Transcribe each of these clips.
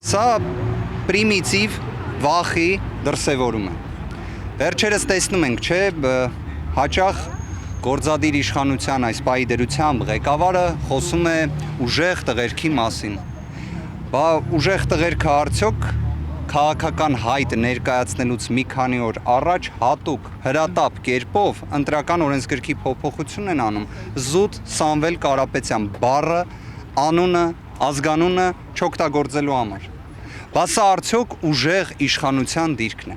Սա պրիմիտիվ վախի դրսևորում է։ Վերջերս տեսնում ենք, չէ, հաճախ գործադիր իշխանության այս պահի դրությամբ ղեկավարը խոսում է ուժեղ տղերքի մասին։ Բա ուժեղ տղերքը արդյոք քաղաքական հայտ ներկայացնելուց մի քանի օր առաջ հատուկ հրատապ կերպով ընտրական օրենսգրքի փոփոխություն են անում զուտ Սամվել Կարապետյան բառը, անունը, ազգանունը չօգտագործելու համար։ Բա սա արդյոք ուժեղ իշխանության դիրքն է։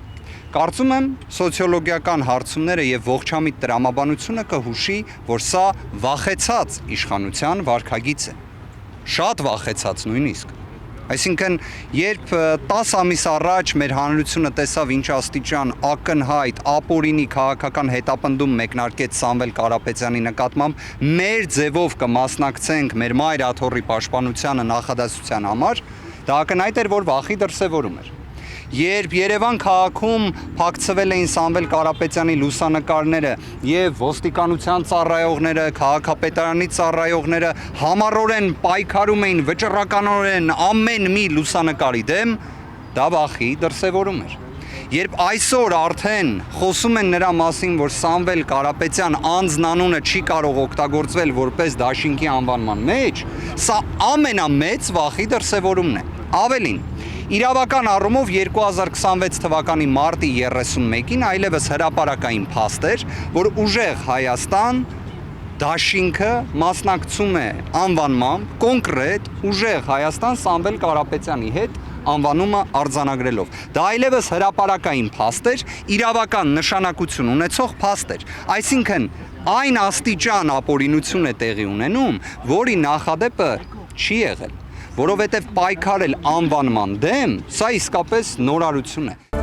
Կարծում եմ սոցիոլոգիական հարցումները եւ ողջամիտ տրամաբանությունը կհուշի, որ սա վախեցած իշխանության վարքագիծ է։ Շատ վախեցած նույնիսկ։ Այսինքն, երբ 10 ամիս առաջ մեր հանրությունը տեսավ ինչ աստիճան ակնհայտ ապօրինի քաղաքական հետապնդում մեկնարկեց Սամվել Կարապետյանի նկատմամբ, մեր ձևով կմասնակցենք մեր մայր աթոռի պաշտպանությանը նախադասության համար, դա ակնհայտ էր, որ վախի դրսևորում էր։ Երբ Երևան քաղաքում փակցվել էին Սամվել Կարապետյանի լուսանկարները եւ ոստիկանության ծառայողները, քաղաքապետարանի ծառայողները համառորեն պայքարում էին վճռականորեն ամեն մի լուսանկարի դեմ, դա վախի դրսևորում էր։ Երբ այսօր արդեն խոսում են նրա մասին, որ Սամվել Կարապետյան անձնանունը չի կարող օգտագործվել որպես դաշինքի անվանման մեջ, սա ամենամեծ վախի դրսևորումն է։ Ավելին, իրավական առումով 2026 թվականի մարտի 31-ին այլևս հրապարակային փաստ էր, որ ուժեղ Հայաստան դաշինքը մասնակցում է անվանմամբ կոնկրետ ուժեղ Հայաստան Սամվել Կարապետյանի հետ անվանումը արձանագրելով։ Դա այլևս հրապարակային փաստ էր, իրավական նշանակություն ունեցող փաստ էր։ Այսինքն այն աստիճան ապօրինություն է տեղի ունենում, որի նախադեպը չի եղել, որովհետև պայքարել անվանման դեմ, սա իսկապես նորարություն է։